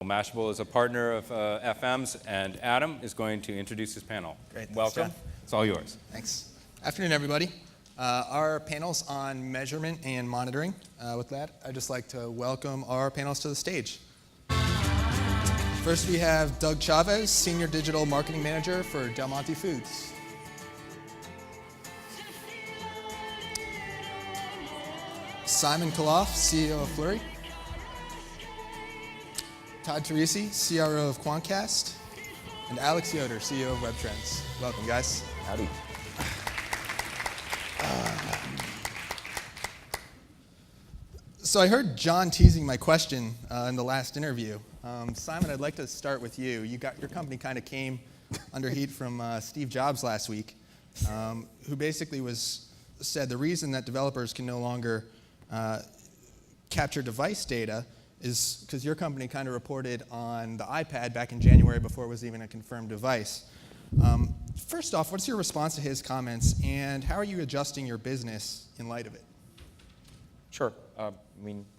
Mashable is a partner of FM's, and Adam is going to introduce his panel. Great. Thanks, Welcome. John. It's all yours. Thanks. Afternoon, everybody. Our panel's on measurement and monitoring. With that, I'd just like to welcome our panelists to the stage. First, we have Doug Chavez, Senior Digital Marketing Manager for Del Monte Foods. Simon Khalaf, CEO of Flurry. Todd Teresi, CRO of Quantcast. And Alex Yoder, CEO of Webtrends. Welcome, guys. Howdy. So I heard John teasing my question in the last interview. Simon, I'd like to start with you. Your company kind of came under heat from Steve Jobs last week, who basically said the reason that developers can no longer capture device data is because your company kind of reported on the iPad back in January before it was even a confirmed device. First off, what's your response to his comments, and how are you adjusting your business in light of it? Sure.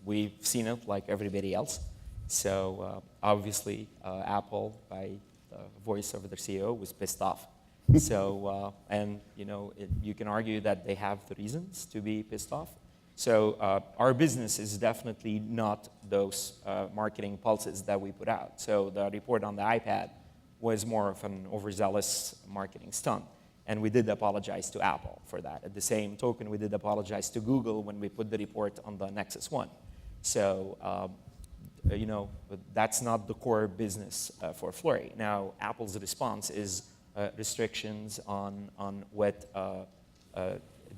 We've seen it like everybody else. So obviously, Apple, by the voice of their CEO, was pissed off. So, you can argue that they have the reasons to be pissed off. So our business is definitely not those marketing pulses that we put out. So the report on the iPad was more of an overzealous marketing stunt. And we did apologize to Apple for that. At the same token, we did apologize to Google when we put the report on the Nexus One. So, that's not the core business for Flurry. Now, Apple's response is restrictions on what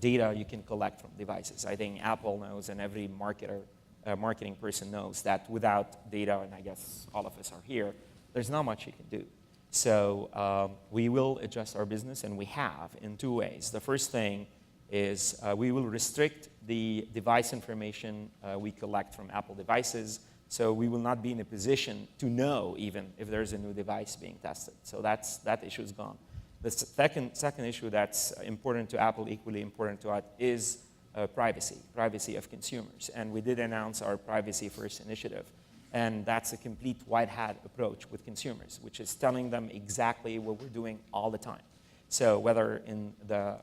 data you can collect from devices. I think Apple knows, and every marketing person knows, that without data, and I guess all of us are here, there's not much you can do. So we will adjust our business, and we have, in two ways. The first thing is we will restrict the device information we collect from Apple devices, so we will not be in a position to know even if there's a new device being tested. So that issue is gone. The second issue that's important to Apple, equally important to us, is privacy of consumers. And we did announce our Privacy First initiative. And that's a complete white hat approach with consumers, which is telling them exactly what we're doing all the time. So whether in the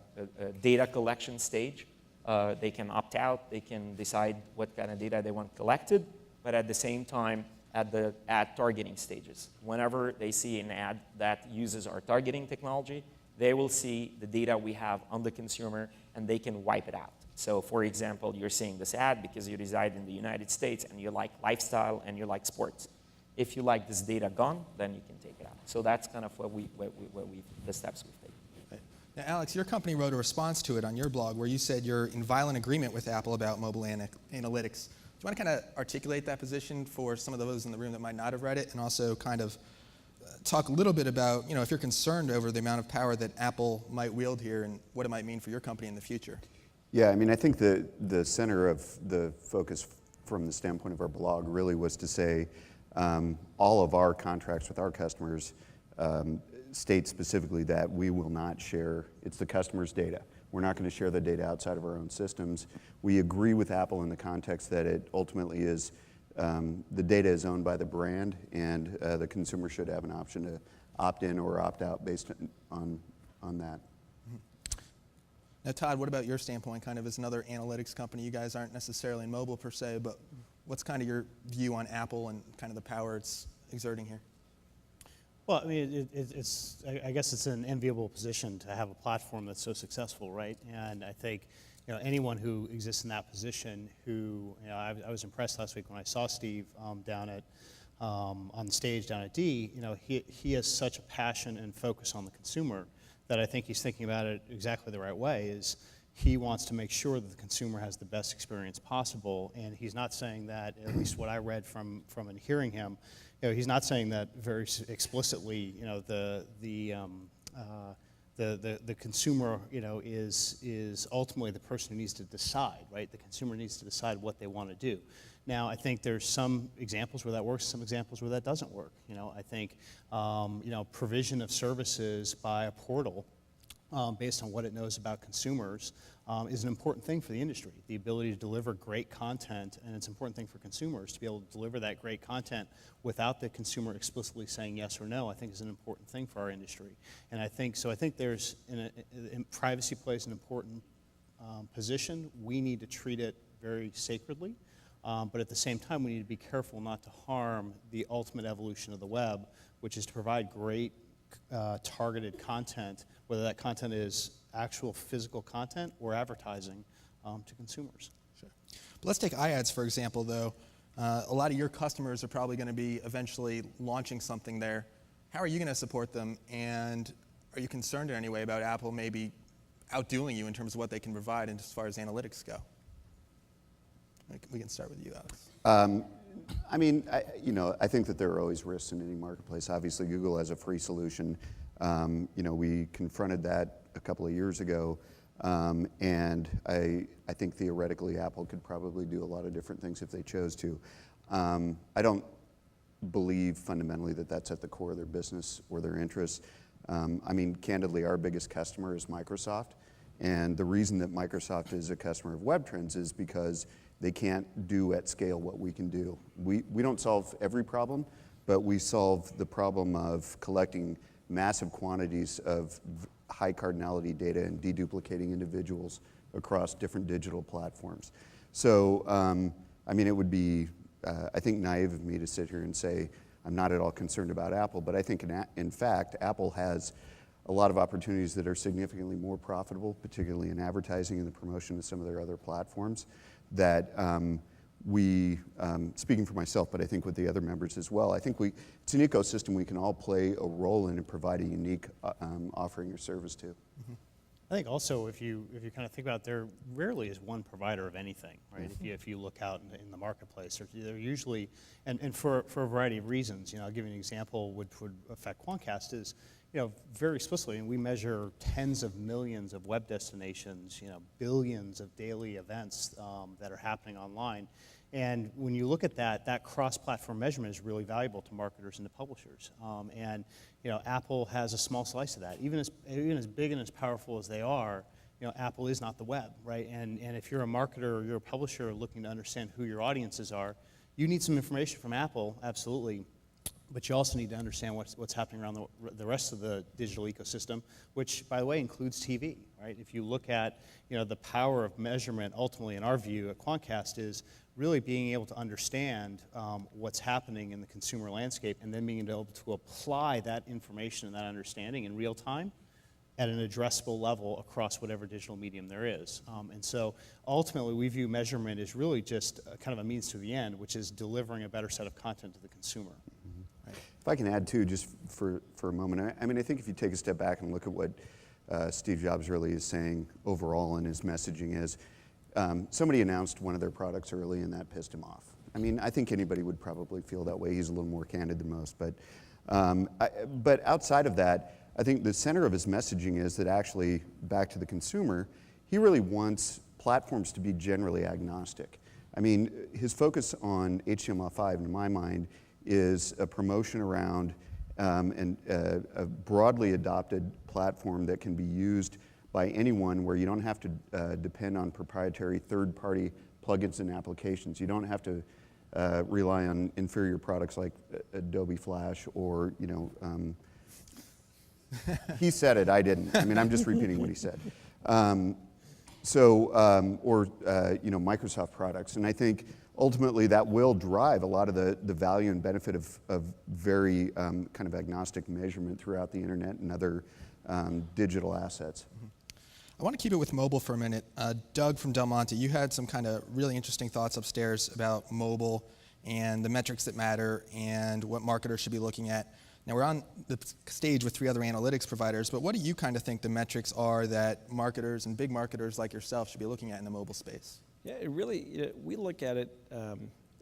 data collection stage, they can opt out, they can decide what kind of data they want collected, but at the same time, at the ad targeting stages. Whenever they see an ad that uses our targeting technology, they will see the data we have on the consumer, and they can wipe it out. So, for example, you're seeing this ad because you reside in the United States and you like lifestyle and you like sports. If you like this data gone, then you can take it out. So that's kind of the steps we've taken. Right. Now, Alex, your company wrote a response to it on your blog where you said you're in violent agreement with Apple about mobile analytics. Do you want to kind of articulate that position for some of those in the room that might not have read it, and also kind of talk a little bit about, if you're concerned over the amount of power that Apple might wield here and what it might mean for your company in the future? Yeah, I think the center of the focus from the standpoint of our blog really was to say all of our contracts with our customers state specifically that we will not share, it's the customer's data. We're not going to share the data outside of our own systems. We agree with Apple in the context that it ultimately is, the data is owned by the brand, and the consumer should have an option to opt in or opt out based on that. Now, Todd, what about your standpoint, kind of as another analytics company? You guys aren't necessarily in mobile per se, but what's kind of your view on Apple and kind of the power it's exerting here? Well, I guess it's an enviable position to have a platform that's so successful, right? And I think, anyone who exists in that position who, I was impressed last week when I saw Steve on the stage down at D, he has such a passion and focus on the consumer that I think he's thinking about it exactly the right way. Is he wants to make sure that the consumer has the best experience possible, and he's not saying that, at least what I read from and hearing him, he's not saying that very explicitly. The consumer, is ultimately the person who needs to decide, right? The consumer needs to decide what they want to do. Now, I think there's some examples where that works, some examples where that doesn't work. I think, provision of services by a portal based on what it knows about consumers, is an important thing for the industry. The ability to deliver great content, and it's an important thing for consumers to be able to deliver that great content without the consumer explicitly saying yes or no, I think is an important thing for our industry. And I think there's, privacy plays an important position. We need to treat it very sacredly, but at the same time, we need to be careful not to harm the ultimate evolution of the web, which is to provide great targeted content, whether that content is actual physical content or advertising to consumers. Sure. But let's take iAds, for example, though. A lot of your customers are probably going to be eventually launching something there. How are you going to support them? And are you concerned in any way about Apple maybe outdoing you in terms of what they can provide and as far as analytics go? We can start with you, Alex. I mean, I think that there are always risks in any marketplace. Obviously, Google has a free solution. We confronted that a couple of years ago, and I think theoretically Apple could probably do a lot of different things if they chose to. I don't believe fundamentally that that's at the core of their business or their interests. I mean, candidly, our biggest customer is Microsoft, and the reason that Microsoft is a customer of Webtrends is because they can't do at scale what we can do. We don't solve every problem, but we solve the problem of collecting massive quantities of high cardinality data and deduplicating individuals across different digital platforms. So, I mean, it would be, I think, naive of me to sit here and say I'm not at all concerned about Apple, but I think in fact, Apple has a lot of opportunities that are significantly more profitable, particularly in advertising and the promotion of some of their other platforms, that speaking for myself, but I think with the other members as well, I think it's an ecosystem we can all play a role in and provide a unique offering or service to. Mm-hmm. I think also if you kind of think about it, there rarely is one provider of anything, right? Mm-hmm. If you look out in the marketplace, they're usually, and for a variety of reasons, I'll give you an example which would affect Quantcast is, very explicitly, and we measure tens of millions of web destinations, billions of daily events that are happening online. And when you look at that cross-platform measurement is really valuable to marketers and to publishers. Apple has a small slice of that. Even as big and as powerful as they are, Apple is not the web, right? And if you're a marketer or you're a publisher looking to understand who your audiences are, you need some information from Apple, absolutely. But you also need to understand what's happening around the rest of the digital ecosystem, which, by the way, includes TV, right? If you look at the power of measurement, ultimately, in our view at Quantcast, is really being able to understand what's happening in the consumer landscape and then being able to apply that information and that understanding in real time at an addressable level across whatever digital medium there is. And so ultimately, we view measurement as really just kind of a means to the end, which is delivering a better set of content to the consumer. If I can add too, just for a moment, I mean, I think if you take a step back and look at what Steve Jobs really is saying overall in his messaging is, somebody announced one of their products early and that pissed him off. I mean, I think anybody would probably feel that way. He's a little more candid than most, but outside of that, I think the center of his messaging is that actually, back to the consumer, he really wants platforms to be generally agnostic. I mean, his focus on HTML5, in my mind, is a promotion around a broadly adopted platform that can be used by anyone where you don't have to depend on proprietary third-party plugins and applications. You don't have to rely on inferior products like Adobe Flash or, he said it, I didn't. I mean, I'm just repeating what he said. Microsoft products. And I think ultimately that will drive a lot of the value and benefit of very kind of agnostic measurement throughout the internet and other digital assets. Mm-hmm. I want to keep it with mobile for a minute. Doug from Del Monte, you had some kind of really interesting thoughts upstairs about mobile and the metrics that matter and what marketers should be looking at. Now, we're on the stage with 3 other analytics providers, but what do you kind of think the metrics are that marketers and big marketers like yourself should be looking at in the mobile space? Yeah, it really, we look at it,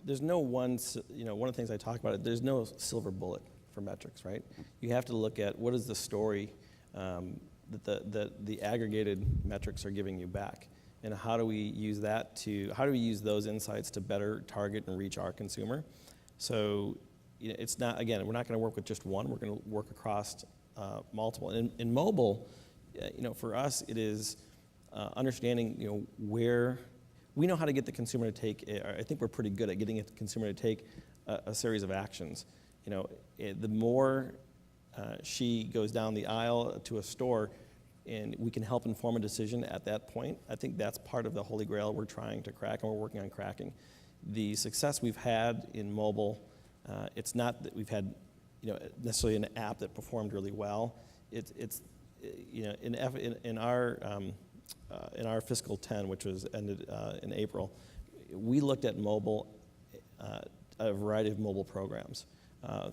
there's no one of the things I talk about, there's no silver bullet for metrics, right? You have to look at what is the story that the aggregated metrics are giving you back, and how do we use those insights to better target and reach our consumer? So it's not, again, we're not going to work with just one, we're going to work across multiple. In mobile, for us, it is understanding, where we know how to get the consumer to take. I think we're pretty good at getting the consumer to take a series of actions. The more she goes down the aisle to a store, and we can help inform a decision at that point. I think that's part of the holy grail we're trying to crack, and we're working on cracking. The success we've had in mobile, it's not that we've had, necessarily an app that performed really well. It's in our fiscal 10, which was ended in April, we looked at mobile, a variety of mobile programs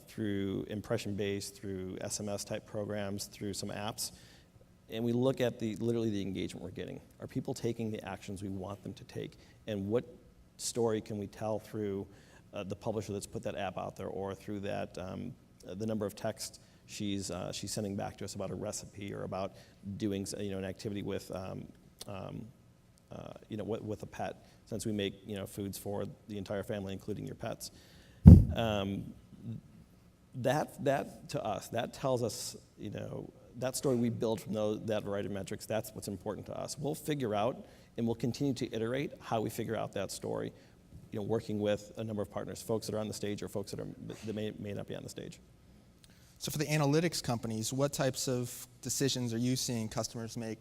through impression-based, through SMS-type programs, through some apps. And we look at literally the engagement we're getting. Are people taking the actions we want them to take? And what story can we tell through the publisher that's put that app out there, or through that the number of texts she's sending back to us about a recipe, or about doing an activity with with a pet, since we make foods for the entire family, including your pets. That to us, that tells us, that story we build from that variety of metrics, that's what's important to us. We'll figure out, and we'll continue to iterate how we figure out that story, working with a number of partners, folks that are on the stage or folks that may not be on the stage. So for the analytics companies, what types of decisions are you seeing customers make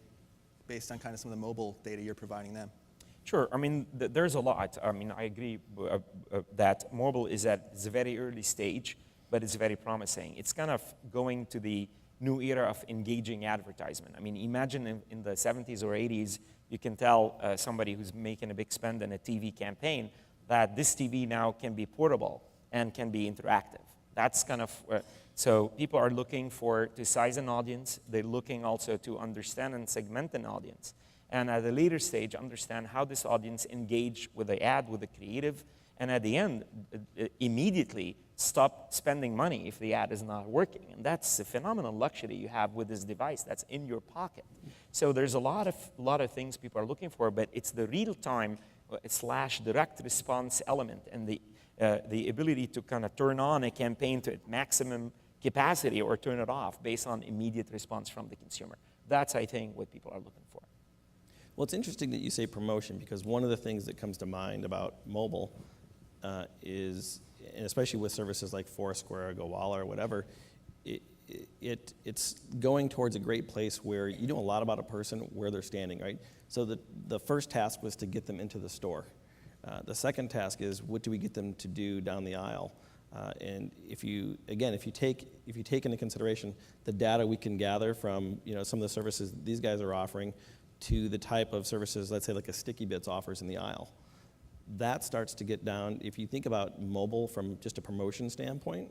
based on kind of some of the mobile data you're providing them? Sure. I mean, there's a lot. I mean, I agree that mobile is at the very early stage, but it's very promising. It's kind of going to the new era of engaging advertisement. I mean, imagine in the 70s or 80s, you can tell somebody who's making a big spend in a TV campaign that this TV now can be portable and can be interactive. That's kind of, so people are looking to size an audience. They're looking also to understand and segment an audience. And at a later stage, understand how this audience engage with the ad, with the creative, and at the end, immediately stop spending money if the ad is not working. And that's a phenomenal luxury you have with this device that's in your pocket. So there's a lot of things people are looking for, but it's the real-time / direct response element, and the ability to kind of turn on a campaign to its maximum capacity or turn it off based on immediate response from the consumer. That's, I think, what people are looking for. Well, it's interesting that you say promotion, because one of the things that comes to mind about mobile is, and especially with services like Foursquare or Gowalla or whatever, it's going towards a great place where you know a lot about a person, where they're standing, right? So the first task was to get them into the store. The second task is, what do we get them to do down the aisle? And if you take into consideration the data we can gather from some of the services these guys are offering, to the type of services, let's say like a Sticky Bits offers in the aisle, that starts to get down. If you think about mobile from just a promotion standpoint,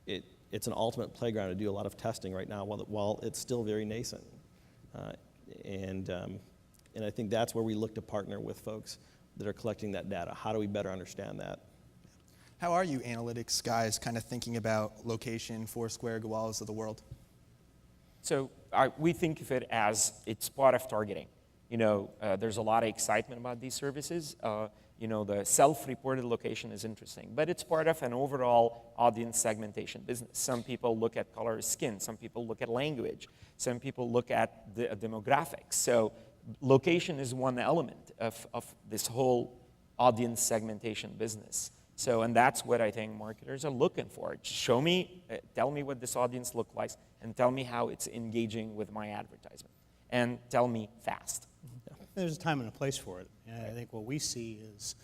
it's an ultimate playground to do a lot of testing right now while it's still very nascent. And I think that's where we look to partner with folks that are collecting that data. How do we better understand that? How are you analytics guys kind of thinking about location, Foursquare, Gowallas of the world? So we think of it as it's part of targeting. There's a lot of excitement about these services. The self-reported location is interesting, but it's part of an overall audience segmentation business. Some people look at color of skin. Some people look at language. Some people look at the demographics. So location is one element of this whole audience segmentation business. So, and that's what I think marketers are looking for. Show me, tell me what this audience looks like, and tell me how it's engaging with my advertisement. And tell me fast. There's a time and a place for it. And I think what we see is,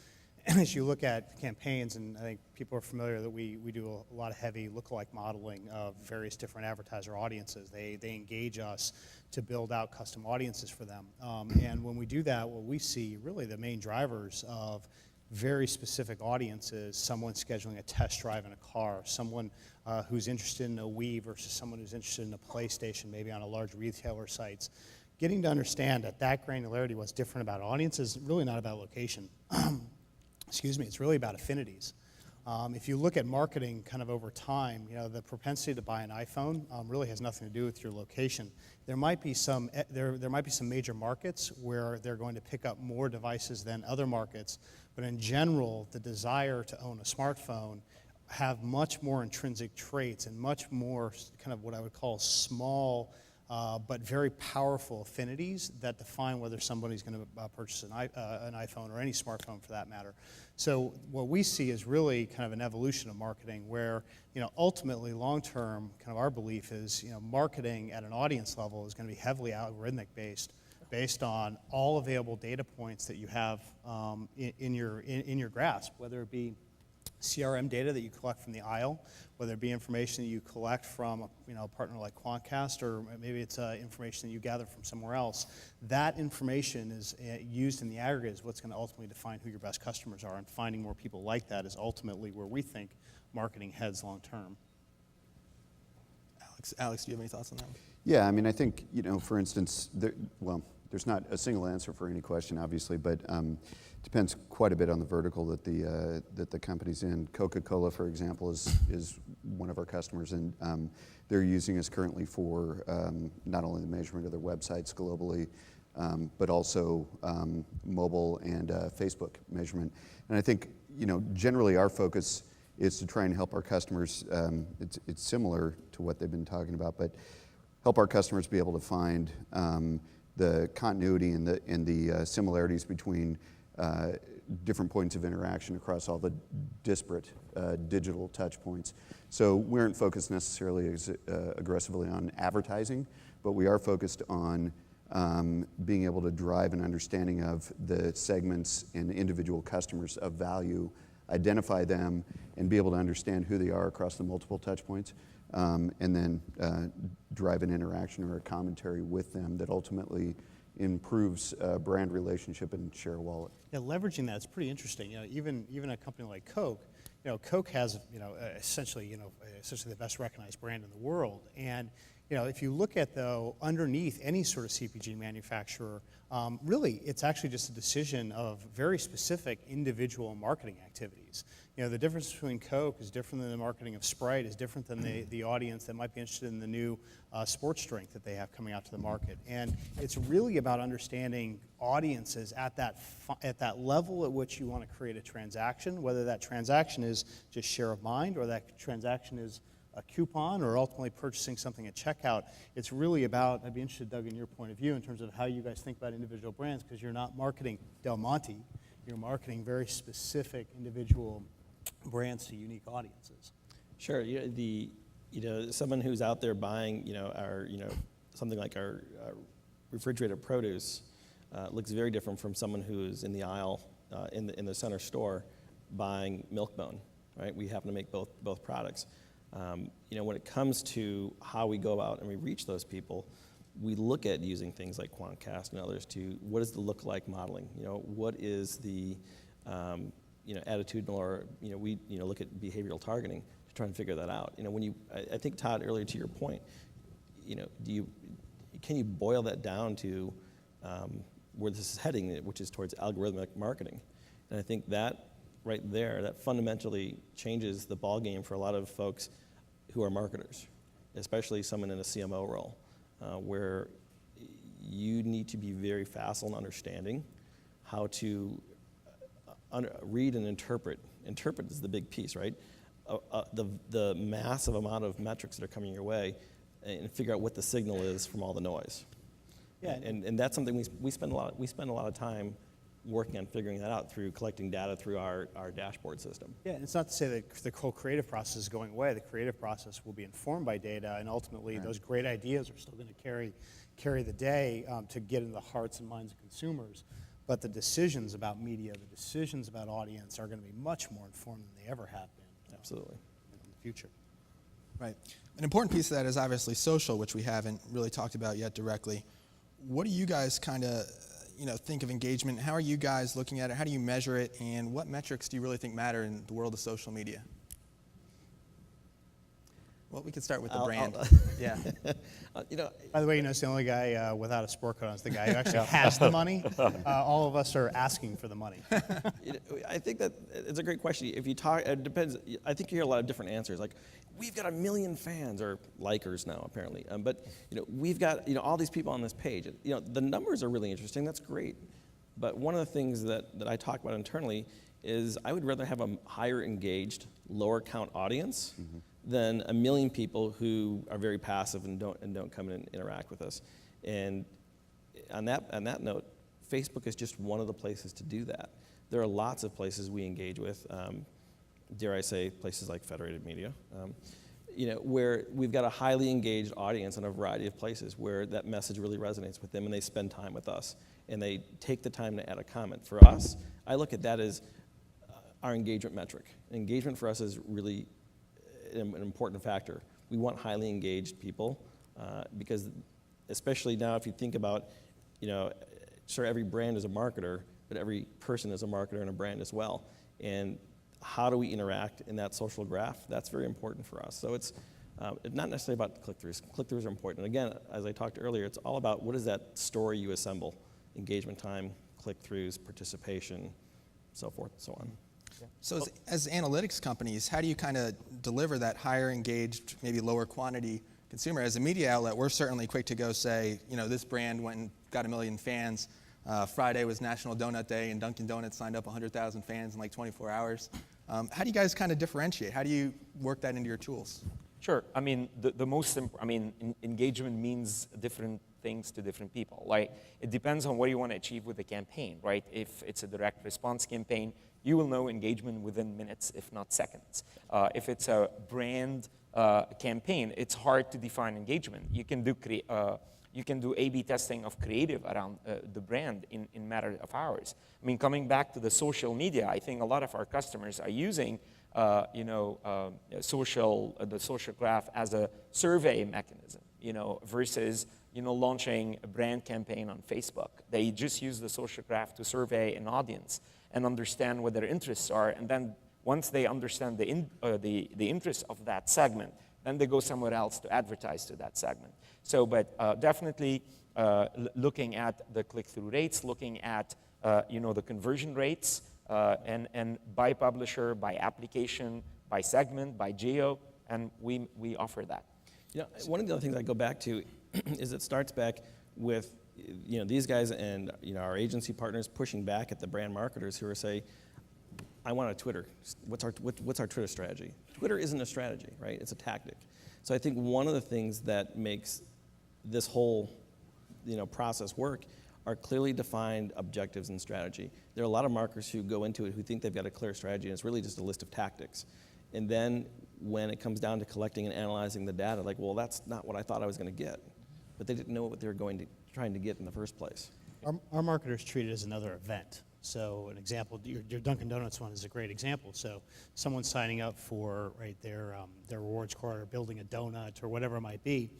as you look at campaigns, and I think people are familiar that we do a lot of heavy lookalike modeling of various different advertiser audiences. They engage us to build out custom audiences for them. And when we do that, what we see really the main drivers of very specific audiences, someone scheduling a test drive in a car, someone who's interested in a Wii versus someone who's interested in a PlayStation, maybe on a large retailer sites. Getting to understand that granularity, what's different about audiences, is really not about location. Excuse me, it's really about affinities. If you look at marketing kind of over time, the propensity to buy an iPhone really has nothing to do with your location. There might be some major markets where they're going to pick up more devices than other markets, but in general, the desire to own a smartphone have much more intrinsic traits and much more kind of what I would call small but very powerful affinities that define whether somebody's going to purchase an iPhone or any smartphone for that matter. So what we see is really kind of an evolution of marketing where, ultimately long-term, kind of our belief is, marketing at an audience level is going to be heavily algorithmic based on all available data points that you have in your grasp, whether it be CRM data that you collect from the aisle, whether it be information that you collect from a partner like Quantcast, or maybe it's information that you gather from somewhere else. That information is used in the aggregate is what's going to ultimately define who your best customers are, and finding more people like that is ultimately where we think marketing heads long term. Alex, do you have any thoughts on that? Yeah, I mean, I think, for instance, there's not a single answer for any question, obviously, but depends quite a bit on the vertical that the company's in. Coca-Cola, for example, is one of our customers, and they're using us currently for not only the measurement of their websites globally, but also mobile and Facebook measurement. And I think, generally our focus is to try and help our customers. It's similar to what they've been talking about, but help our customers be able to find the continuity and the similarities between different points of interaction across all the disparate digital touch points. So we aren't focused necessarily aggressively on advertising, but we are focused on being able to drive an understanding of the segments and individual customers of value, identify them, and be able to understand who they are across the multiple touch points, and then drive an interaction or a commentary with them that ultimately improves brand relationship and share of wallet. Yeah, leveraging that is pretty interesting. Even a company like Coke, Coke has essentially the best recognized brand in the world. And if you look at though underneath any sort of CPG manufacturer, really it's actually just a decision of very specific individual marketing activities. The difference between Coke is different than the marketing of Sprite, is different than the audience that might be interested in the new sports drink that they have coming out to the market. And it's really about understanding audiences at that level at which you want to create a transaction, whether that transaction is just share of mind or that transaction is a coupon or ultimately purchasing something at checkout. It's really about, I'd be interested, Doug, in your point of view in terms of how you guys think about individual brands, because you're not marketing Del Monte, you're marketing very specific individual brands to unique audiences. Sure. Someone who's out there buying, something like our refrigerated produce looks very different from someone who's in the aisle in the center store buying Milk-Bone, right? We happen to make both products. When it comes to how we go about and we reach those people, we look at using things like Quantcast and others to what is the look-alike modeling? What is the attitudinal, or we look at behavioral targeting to try and figure that out. I think Todd, earlier to your point, can you boil that down to where this is heading, which is towards algorithmic marketing? And I think that right there, that fundamentally changes the ballgame for a lot of folks who are marketers, especially someone in a CMO role, where you need to be very facile in understanding how to read and interpret. Interpret is the big piece, right? The massive amount of metrics that are coming your way, and figure out what the signal is from all the noise. Yeah, and that's something we spend a lot of time working on figuring that out through collecting data through our dashboard system. Yeah, and it's not to say that the whole creative process is going away. The creative process will be informed by data, and ultimately those great ideas are still going to carry the day to get into the hearts and minds of consumers. But the decisions about media, the decisions about audience are going to be much more informed than they ever have been. Absolutely. In the future. Right. An important piece of that is obviously social, which we haven't really talked about yet directly. What do you guys kind of think of engagement? How are you guys looking at it? How do you measure it? And what metrics do you really think matter in the world of social media? Well, we could start with the brand. Yeah. By the way, it's the only guy without a sport coat on. It's the guy who actually has the money. All of us are asking for the money. I think that it's a great question. If you talk, it depends. I think you hear a lot of different answers. Like, we've got 1 million fans, or likers now, apparently. But we've got all these people on this page. The numbers are really interesting. That's great. But one of the things that I talk about internally is I would rather have a higher engaged, lower count audience than a million people who are very passive and don't come in and interact with us. And on that note, Facebook is just one of the places to do that. There are lots of places we engage with, dare I say, places like Federated Media, where we've got a highly engaged audience in a variety of places where that message really resonates with them and they spend time with us and they take the time to add a comment. For us, I look at that as our engagement metric. Engagement for us is really an important factor. We want highly engaged people because especially now if you think about, sure, every brand is a marketer, but every person is a marketer and a brand as well. And how do we interact in that social graph? That's very important for us. So it's not necessarily about click-throughs. Click-throughs are important. Again, as I talked earlier, it's all about what is that story you assemble. Engagement time, click-throughs, participation, so forth and so on. So as analytics companies, how do you kind of deliver that higher engaged, maybe lower quantity consumer? As a media outlet, we're certainly quick to go say, this brand went and got 1 million fans. Friday was National Donut Day, and Dunkin' Donuts signed up 100,000 fans in like 24 hours. How do you guys kind of differentiate? How do you work that into your tools? Sure. I mean, engagement means different things to different people. Like, it depends on what you want to achieve with the campaign, right? If it's a direct response campaign, you will know engagement within minutes, if not seconds. If it's a brand campaign, it's hard to define engagement. You can do A/B testing of creative around the brand in matter of hours. I mean, coming back to the social media, I think a lot of our customers are using the social graph as a survey mechanism, versus launching a brand campaign on Facebook. They just use the social graph to survey an audience and understand what their interests are, and then once they understand the interests of that segment, then they go somewhere else to advertise to that segment. So, but definitely looking at the click-through rates, looking at the conversion rates, and by publisher, by application, by segment, by geo, and we offer that. One of the other things I go back to is it starts back with these guys and our agency partners pushing back at the brand marketers who are saying, I want a Twitter. What's our Twitter strategy? Twitter isn't a strategy, right? It's a tactic. So I think one of the things that makes this whole process work are clearly defined objectives and strategy. There are a lot of marketers who go into it who think they've got a clear strategy, and it's really just a list of tactics. And then when it comes down to collecting and analyzing the data, like, well, that's not what I thought I was going to get. But they didn't know what they were trying to get in the first place. Our marketers treat it as another event. So an example, your Dunkin' Donuts one is a great example. So someone's signing up for their rewards card or building a donut or whatever it might be.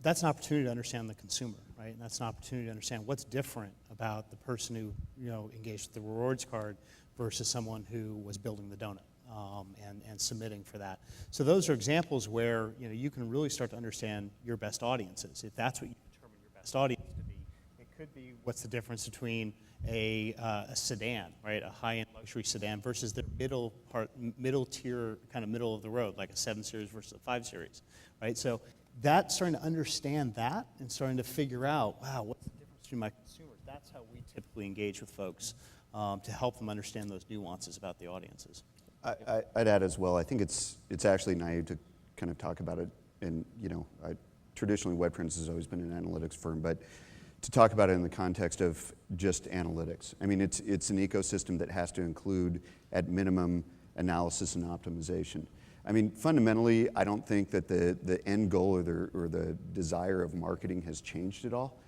That's an opportunity to understand the consumer, right? And that's an opportunity to understand what's different about the person who engaged with the rewards card versus someone who was building the donut and submitting for that. So those are examples where you can really start to understand your best audiences. If that's what you determine your best audience to be, it could be what's the difference between a sedan, right, a high-end luxury sedan versus the middle tier, kind of middle of the road, like a 7 Series versus a 5 Series, right? So that's starting to understand that and starting to figure out, wow, what's the difference between my consumers? That's how we typically engage with folks to help them understand those nuances about the audiences. I'd add as well, I think it's actually naive to kind of talk about it, and traditionally Webtrends has always been an analytics firm, but to talk about it in the context of just analytics. I mean, it's an ecosystem that has to include, at minimum, analysis and optimization. I mean, fundamentally, I don't think that the end goal or the desire of marketing has changed at all.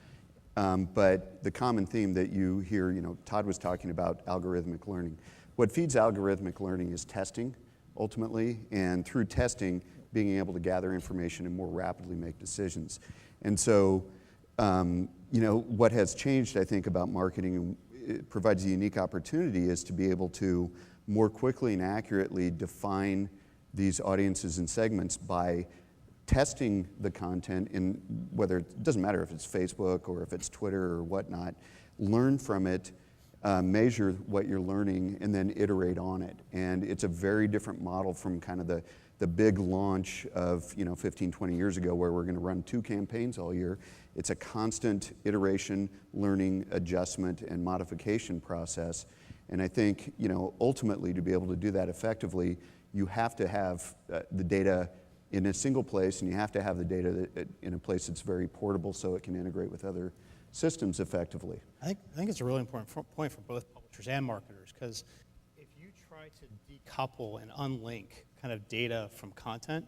But the common theme that you hear, Todd was talking about algorithmic learning. What feeds algorithmic learning is testing, ultimately, and through testing, being able to gather information and more rapidly make decisions. And so, what has changed, I think, about marketing, and it provides a unique opportunity, is to be able to more quickly and accurately define these audiences and segments by testing the content in whether, it doesn't matter if it's Facebook or if it's Twitter or whatnot, learn from it, measure what you're learning, and then iterate on it. And it's a very different model from kind of the big launch of 15, 20 years ago, where we're going to run 2 campaigns all year. It's a constant iteration, learning, adjustment, and modification process. And I think ultimately, to be able to do that effectively, you have to have the data in a single place, and you have to have the data in a place that's very portable so it can integrate with other systems effectively. I think it's a really important point for both publishers and marketers, because if you try to decouple and unlink kind of data from content,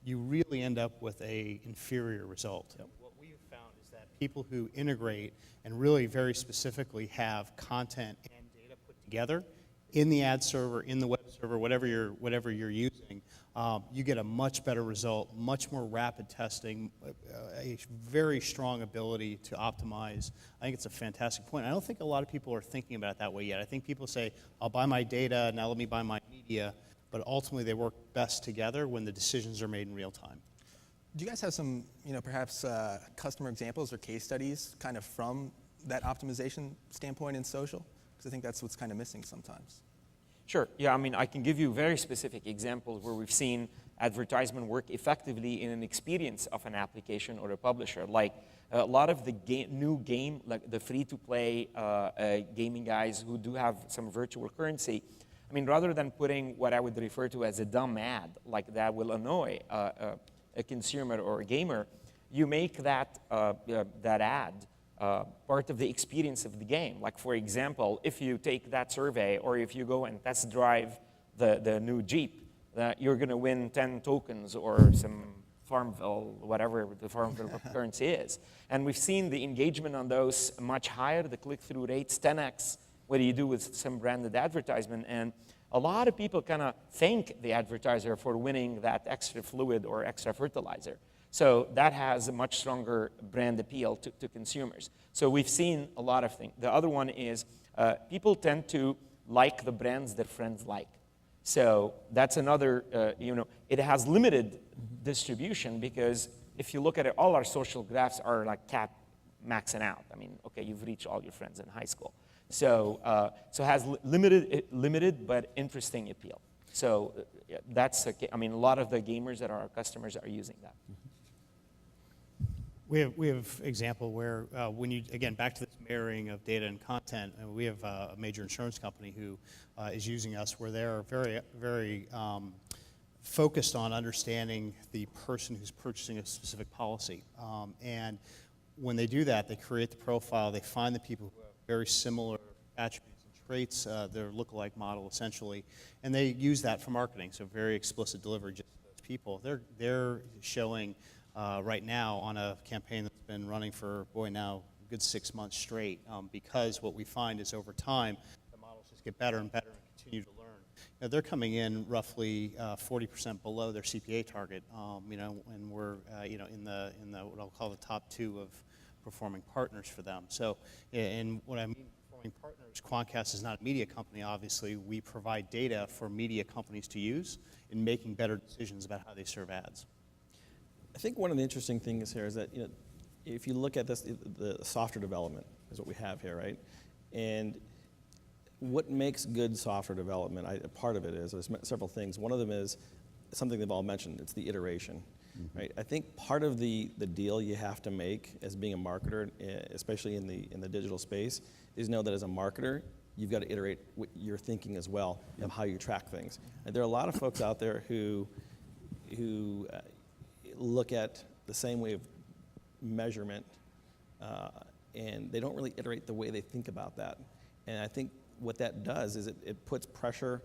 you really end up with a inferior result. Yep. What we have found is that people who integrate and really very specifically have content and data put together in the ad server, in the web server, whatever you're using, you get a much better result, much more rapid testing, a very strong ability to optimize. I think it's a fantastic point. I don't think a lot of people are thinking about it that way yet. I think people say, I'll buy my data, now let me buy my media, but ultimately they work best together when the decisions are made in real time. Do you guys have some, perhaps customer examples or case studies kind of from that optimization standpoint in social? Because I think that's what's kind of missing sometimes. Sure. Yeah, I mean, I can give you very specific examples where we've seen advertisement work effectively in an experience of an application or a publisher. Like a lot of the new game, like the free-to-play gaming guys who do have some virtual currency, I mean, rather than putting what I would refer to as a dumb ad, like that will annoy a consumer or a gamer, you make that, that ad part of the experience of the game. Like, for example, if you take that survey or if you go and test drive the new Jeep, you're going to win 10 tokens or some Farmville, whatever the Farmville currency is. And we've seen the engagement on those much higher, the click-through rates 10x what do you do with some branded advertisement. And a lot of people kind of thank the advertiser for winning that extra fluid or extra fertilizer. So that has a much stronger brand appeal to consumers. So we've seen a lot of things. The other one is people tend to like the brands their friends like. So that's another, it has limited distribution, because if you look at it, all our social graphs are like maxing out. I mean, okay, you've reached all your friends in high school. So it has limited but interesting appeal. So that's, I mean, a lot of the gamers that are our customers are using that. We have example where when you, again, back to this marrying of data and content, we have a major insurance company who is using us, where they're very, very focused on understanding the person who's purchasing a specific policy. And when they do that, they create the profile, they find the people who have very similar attributes and traits, their lookalike model essentially, and they use that for marketing, so very explicit delivery just to those people. They're showing right now on a campaign that's been running for, now a good 6 months straight, because what we find is over time, the models just get better and better and continue to learn. They're coming in roughly 40% below their CPA target, and we're in the what I'll call the top 2 of performing partners for them. So, and what I mean performing partners, Quantcast is not a media company, obviously. We provide data for media companies to use in making better decisions about how they serve ads. I think one of the interesting things here is that, if you look at this, the software development is what we have here, right? And what makes good software development, part of it is, there's several things. One of them is something they've all mentioned, it's the iteration, right? I think part of the deal you have to make as being a marketer, especially in the digital space, is know that as a marketer, you've got to iterate what you're thinking as well of how you track things. And there are a lot of folks out there who look at the same way of measurement, and they don't really iterate the way they think about that. And I think what that does is it puts pressure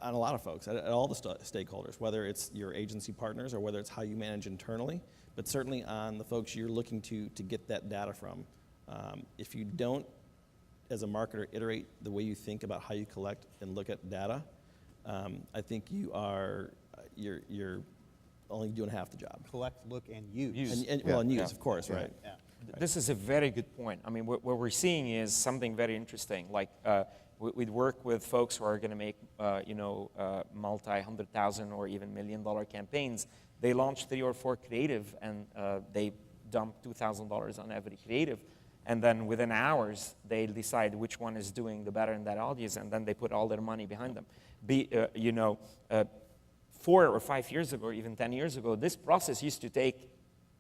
on a lot of folks, at all the stakeholders, whether it's your agency partners or whether it's how you manage internally, but certainly on the folks you're looking to get that data from. If you don't, as a marketer, iterate the way you think about how you collect and look at data, I think you're only doing half the job. Collect, look, and use. And use, of course, right? Yeah. This is a very good point. I mean, what we're seeing is something very interesting. Like, we'd work with folks who are going to make, multi-$100,000 or even $1 million campaigns. They launch 3 or 4 creative, and they dump $2,000 on every creative. And then within hours, they decide which one is doing the better in that audience, and then they put all their money behind them. 4 or 5 years ago, or even 10 years ago, this process used to take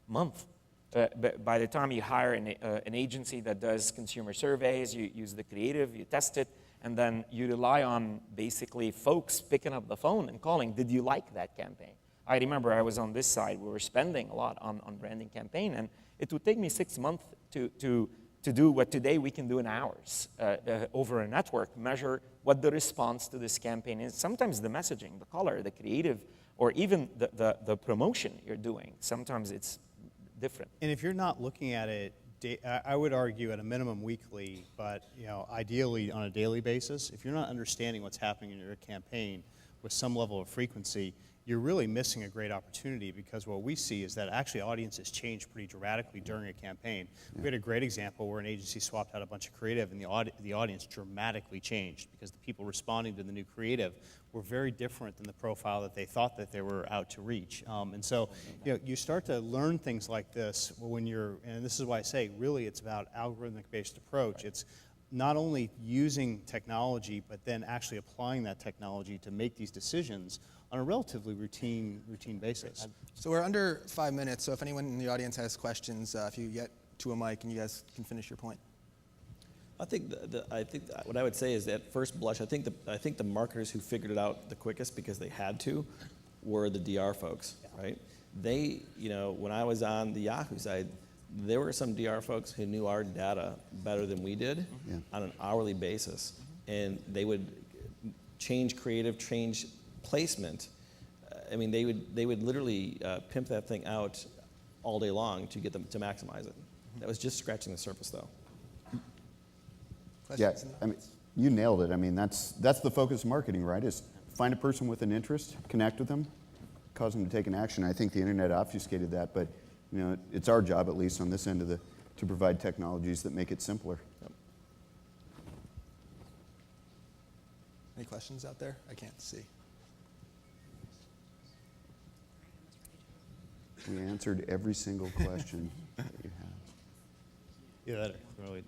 months. But by the time you hire an agency that does consumer surveys, you use the creative, you test it, And then you rely on basically folks picking up the phone and calling, did you like that campaign? I remember I was on this side, we were spending a lot on branding campaign, and it would take me 6 months to do what today we can do in hours over a network, measure what the response to this campaign is. Sometimes the messaging, the color, the creative, or even the promotion you're doing, sometimes it's different. And if you're not looking at it, I would argue at a minimum weekly, but ideally on a daily basis, if you're not understanding what's happening in your campaign with some level of frequency, you're really missing a great opportunity, because what we see is that actually audiences change pretty dramatically during a campaign. We had a great example where an agency swapped out a bunch of creative, and the audience dramatically changed because the people responding to the new creative were very different than the profile that they thought that they were out to reach. And so you start to learn things like this when and this is why I say really it's about algorithmic-based approach. It's not only using technology, but then actually applying that technology to make these decisions on a relatively routine basis. So we're under 5 minutes, so if anyone in the audience has questions, if you get to a mic and you guys can finish your point. I think what I would say is, at first blush, I think the marketers who figured it out the quickest because they had to were the DR folks, right? They, when I was on the Yahoo side, there were some DR folks who knew our data better than we did on an hourly basis, and they would change creative, change placement. I mean, they would literally pimp that thing out all day long to get them to maximize it. That was just scratching the surface, though. Questions? I mean, you nailed it. I mean, that's the focus of marketing, right? Is find a person with an interest, connect with them, cause them to take an action. I think the internet obfuscated that, but it's our job, at least on this end of to provide technologies that make it simpler. Yep. Any questions out there? I can't see. We answered every single question that you had. Yeah, that's really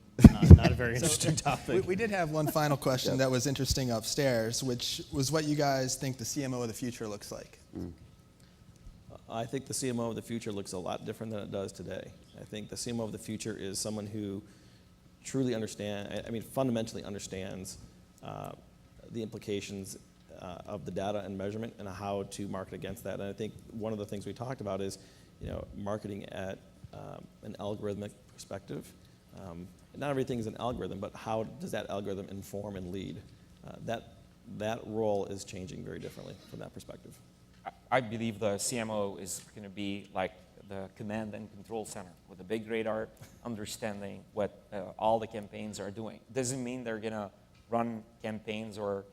not a very interesting topic. We did have one final question that was interesting upstairs, which was what you guys think the CMO of the future looks like. I think the CMO of the future looks a lot different than it does today. I think the CMO of the future is someone who truly fundamentally understands the implications of the data and measurement and how to market against that. And I think one of the things we talked about is, marketing at an algorithmic perspective. Not everything is an algorithm, but how does that algorithm inform and lead? That role is changing very differently from that perspective. I believe the CMO is going to be like the command and control center with a big radar, understanding what all the campaigns are doing. Doesn't mean they're going to run campaigns or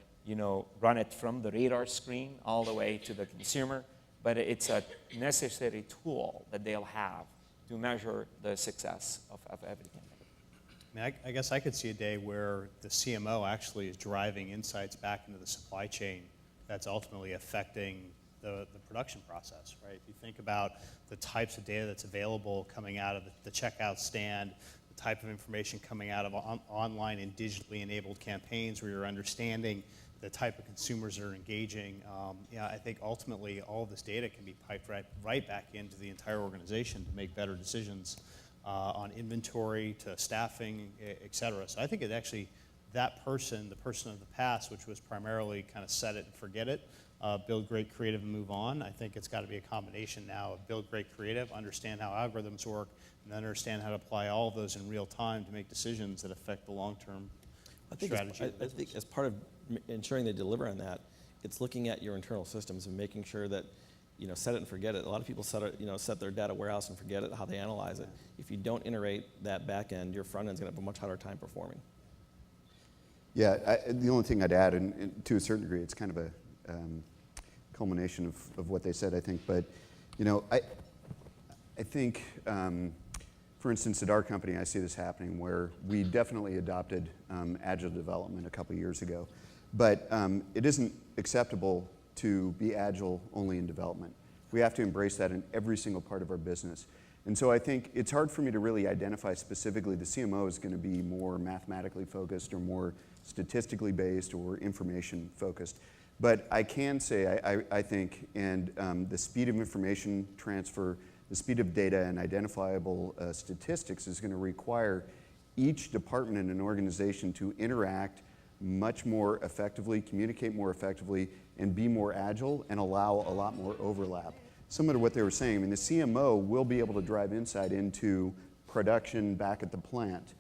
run it from the radar screen all the way to the consumer, but it's a necessary tool that they'll have to measure the success of every campaign. I guess I could see a day where the CMO actually is driving insights back into the supply chain that's ultimately affecting the production process, right? If you think about the types of data that's available coming out of the checkout stand, the type of information coming out of online and digitally enabled campaigns where you're understanding the type of consumers that are engaging, I think ultimately all of this data can be piped right back into the entire organization to make better decisions on inventory to staffing, et cetera. So I think it actually, that person, the person of the past, which was primarily kind of set it and forget it, build great creative and move on. I think it's got to be a combination now of build great creative, understand how algorithms work, and then understand how to apply all of those in real time to make decisions that affect the long-term strategy. I think as part of ensuring they deliver on that, it's looking at your internal systems and making sure that, set it and forget it. A lot of people set their data warehouse and forget it, how they analyze it. If you don't iterate that back end, your front end's going to have a much harder time performing. Yeah, the only thing I'd add, and to a certain degree, it's kind of a culmination of what they said, I think. But, I think, for instance, at our company, I see this happening where we definitely adopted agile development a couple years ago. But it isn't acceptable to be agile only in development. We have to embrace that in every single part of our business. And so I think it's hard for me to really identify specifically the CMO is going to be more mathematically focused or more statistically based or information focused. But I can say, I think, and the speed of information transfer, the speed of data and identifiable statistics is going to require each department in an organization to interact much more effectively, communicate more effectively, and be more agile and allow a lot more overlap. Similar to what they were saying, I mean, the CMO will be able to drive insight into production back at the plant,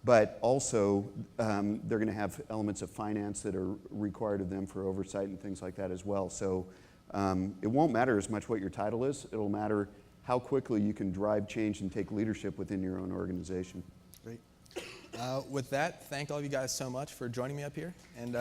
but also they're going to have elements of finance that are required of them for oversight and things like that as well. So it won't matter as much what your title is, it'll matter how quickly you can drive change and take leadership within your own organization. Great. With that, thank all of you guys so much for joining me up here. And